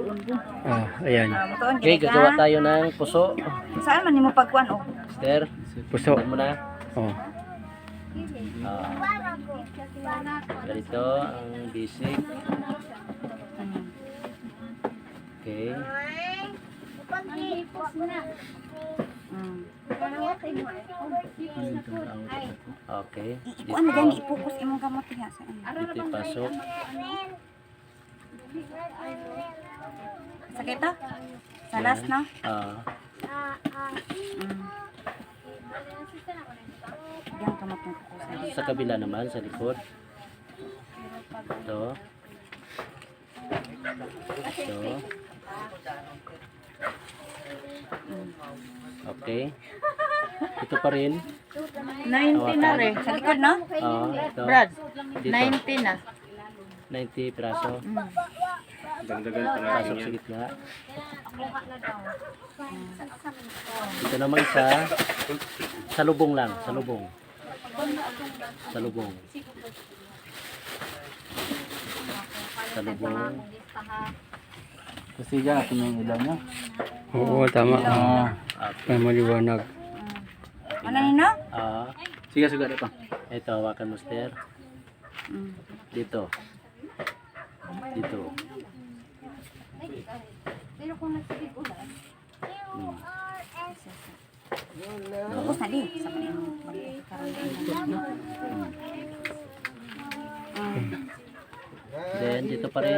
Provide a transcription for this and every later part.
Ayan. Mutuon Okay, gid gagawa ka. tayo ng puso. Saan man nimo pagkuan oh? Mister, Puso. tignan mo na. Oh. Ah, ganito ang basic. Okay. Okay. Ikuan na gani ipokus imong gamot diha sa ano. Dito ipasok. Sa kita? Sa last no? Yang kamot ng pukusan. Sa kabila naman, sa likod. Ito. Ito. Okay. Ito pa rin. 90 na rin. Sa likod no? Ito. Brad, Dito. 90 na. 90 piraso. Dagdagan Pasok sa gitna. Ito naman sa lubong lang. Sa lubong. Sa lubong. Sa lubong. Kasi dyan, atin yung ilaw niya. Oo, tama. Okay. May maliwanag. Ano nino? Sige, sige, ito. Ito, hawakan mo, Mister. Dito. Dito. Fokus na di. Sa kanino? Then, dito pa rin.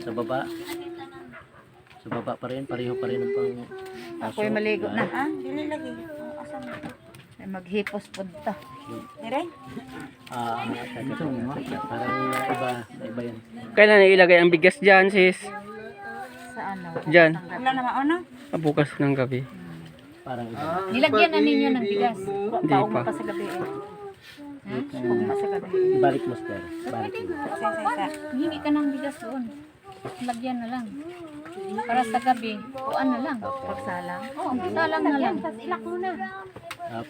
Sa baba. Sa baba pa rin. Pareho pa rin ang pang Ako'y maligo na. Ah, dili lagi. Asa na? Ay, maghipos po ta. Dire? Parang iba yan. Kailan ilagay ang bigas dyan, sis? Sa ano? Dyan. Wala na mauna. Bukas ng gabi. Parang iba. Nilagyan na ninyo ng bigas. Hindi pa. Pa sa gabi. Paugma sa gabi. Ibalik mo, Mister. Ibalik mo. Sa. Hingi ka ng bigas doon. Lagyan na lang. Para sa gabi, kuan na lang. Pagsalang. Oo, pagsalang na lang. Ilak mo na. Up.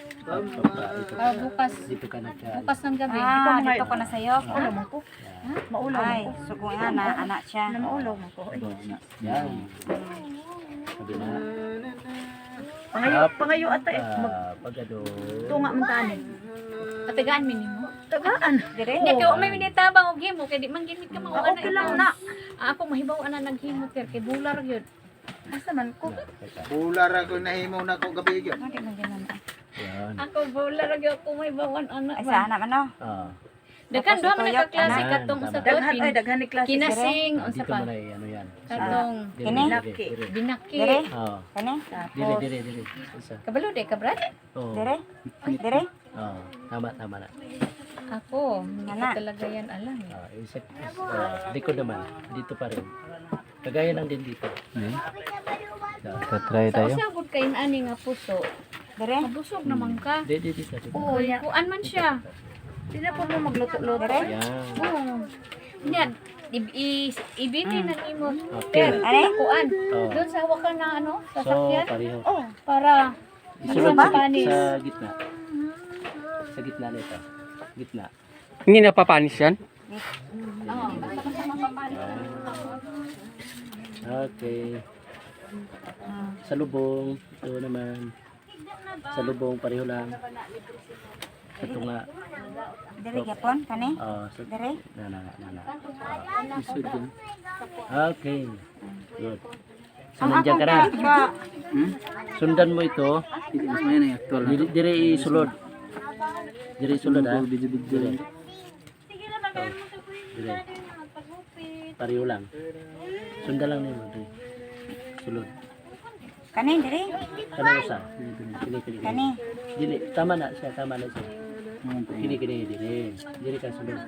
Para bukas, Dito ka nagka. bukas ng gabi. Ah, dito ko na sayo. Maulo mo ko. Maulo Ay, mo ko. sugo nga na anak siya. Na maulo mo ko. Yan. Sabi na. Pangayo ata eh. Pagado. Tunga man tanin. Atagaan minimo. Tagaan. Dire? Hindi kay may minitabang og himo kay di man ginit ka mao ana. Okay lang na. Ako mahibaw ana naghimo kay bular gyud. Asa man ko? Bular ako nahimo na ko gabi yun. Hindi man ganun. Yan. Ako bular gyud ako mahibawan ana. Ay, sa anak ano? Daghan duha man nagkaklase Yan, katong sa tama. daghan daghan ni klase. Kinasing unsa Dito pa? mo na ano yan. Katong Kini? binaki. Dire? Oo. Kani? Dire. Isa. Kabalo de ka brad? Oo. Dire? Dire? Oo. Tama na. Ako, hindi ko Ana. talaga yan alam. Isa. Likod naman. Dito pa rin. Kagaya lang din dito. Tatry Sa usabot kay ani nga puso. Dire? Mabusog naman ka. Dito. Oo, kuan man siya. Di na po mo magluto-luto. Dire? Yan. Oo. Yan. Ibiti na nimo. Okay. Ano? Kuan. Oo. Doon sa hawakan na ano, So, sasakyan. pareho. Oh, para Isunod ba? sa gitna. Sa gitna nito. Gitna. Hindi napapanis yan? Oo, basta kasama pa pa. Okay. Sa lubong. Ito naman. Sa lubong, pareho lang. Ito nga. Dire gapon kani? Sa Dire? na. Isod din. Okay. Good. So, nandiyan ka na. Sundan mo ito. Mas may na actual na. Dire isulod. Dire isulod ha. Dire. Dire. Pareho lang. Sundan lang nimo. Dire. Sulod. Kani dire? Kana usa. Kini. Kani. Dili, tama na siya. Kini. Dire ka sulod.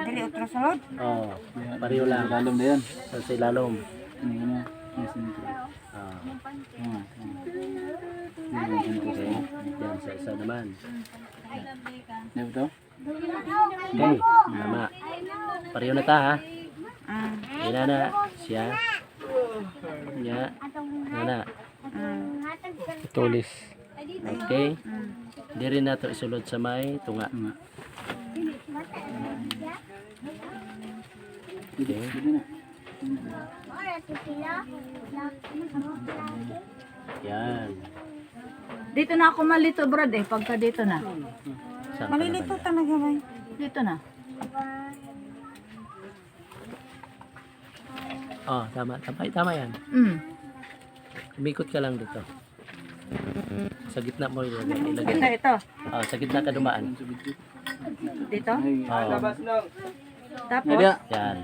Dire utro sulod. Oh, pareho lang. Lalom na yan. Sa ilalom. Ano yun na? Yes, ito. Okay. Yan sa isa naman. Ano to? Okay, tama. Pareho na ta ha. Yan na siya. Yan. Na. Tulis. Okay. Di rin na ito isulod sa may tunga. Okay. Yan. Dito na ako malito, Brad eh. Pagka dito na. Saan ka Malilito naman yan? talaga ba? Dito na. Oh, tama. Tama yan. Umikot ka lang dito. Sa gitna mo ilagay. Ito. Oh, sa gitna ka dumaan. Dito. Oh, Tapos, yan.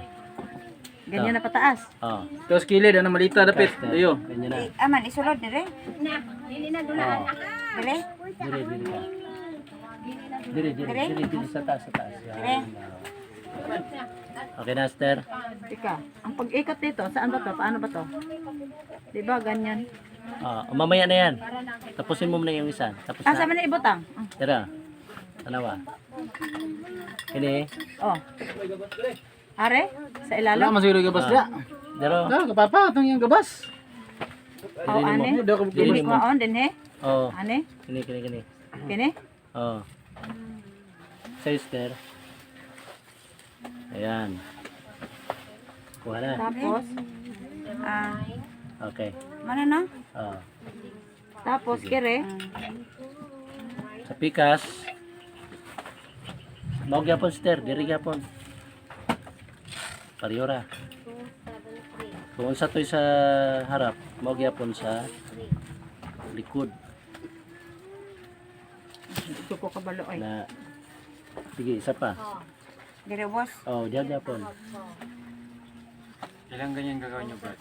ganyan na pataas. Oh. Tapos kilid, ano malita dapit. Ayo. Ganyan na. Aman, isulod dire. Oh. Dire. Dire ka. Dire sa taas. Yan. Okay na, Esther. Tika, ang pag-ikot dito, saan ba to? Paano ba to? Diba, ganyan. Mamaya na yan. Tapusin mo muna yung isa. Tapos Ah, saan na. man na ibutang? Tira. Tanawa. Kini. Oh. Are? Sa Wala ilalim? masiro gabas da. Dero. Dalo kapapa tong yang gabas. Oh, ane? Dalo ka Dili gabas. mo. Kumaon din he? Oh. Ane? Kini. Kini? Oh. Sa Esther. Ayan. Kuha na. Tapos, Ah, Okay. mana no? Oh. tapos, kire. Sa pikas. Mawag yapon, Esther. Diri yapon. Pariyora. Kung sa to'y sa harap, mawag yapon sa likod. Gusto ko kabalo ay. Na, sige, isa pa. Dire boss. Oh, diyan yapon. Ilang ganyan gagawin niyo, Brad?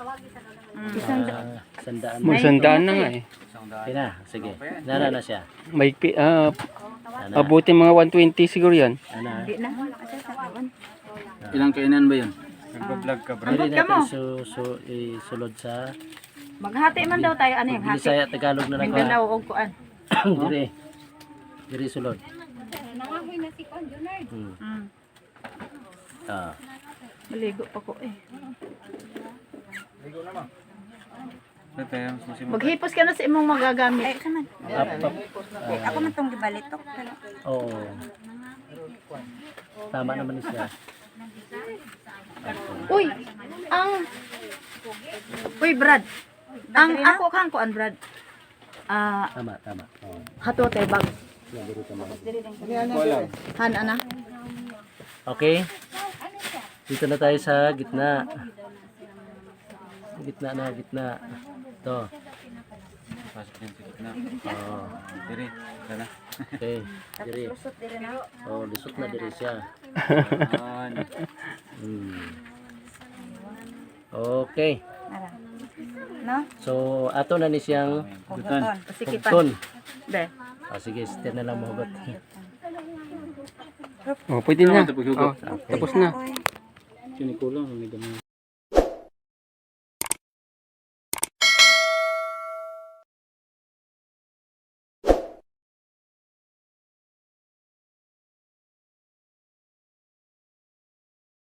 Sandaan. Magsandaan na nga eh. Okay na, sige. Nara na siya. May, Ana. abuti mga 120 siguro yan. Ana. Hindi na. Asa sa kawan? Ilang kainan ba 'yun? Nagba-vlog ka, Dili Ambot ka mo. natin isulod sa Maghati man daw tayo. Ano yung hati? Bisaya Tagalog na lang. Mindanao o kuan. Diri. Diri sulod. Mm. Ah. Maligo pa ko eh. Tatay, Maghipos ka na sa imong magagamit. Ay, kaman. Ako man tong gibalitok. Oo. Tama naman siya. Uy! Uy, Brad. Ang ako kang kuan, Brad. Tama. Oo. Hato tayo bag. Han, ana? Okay. Dito na tayo sa gitna. Gitna. Ito. pasok din sa gitna. Oo. Diri, sana. Okay. Diri. Lusot dire na. Oh, lusot na diri siya. Okay. Ara. No? So, ato na ni siyang Kuton. Sige pa. hugton. Be. Sige, steer na lang mahugot. Oh, pwede na. Tapos hugot. Oh, tapos na. Oy. Sinikulang, may dami.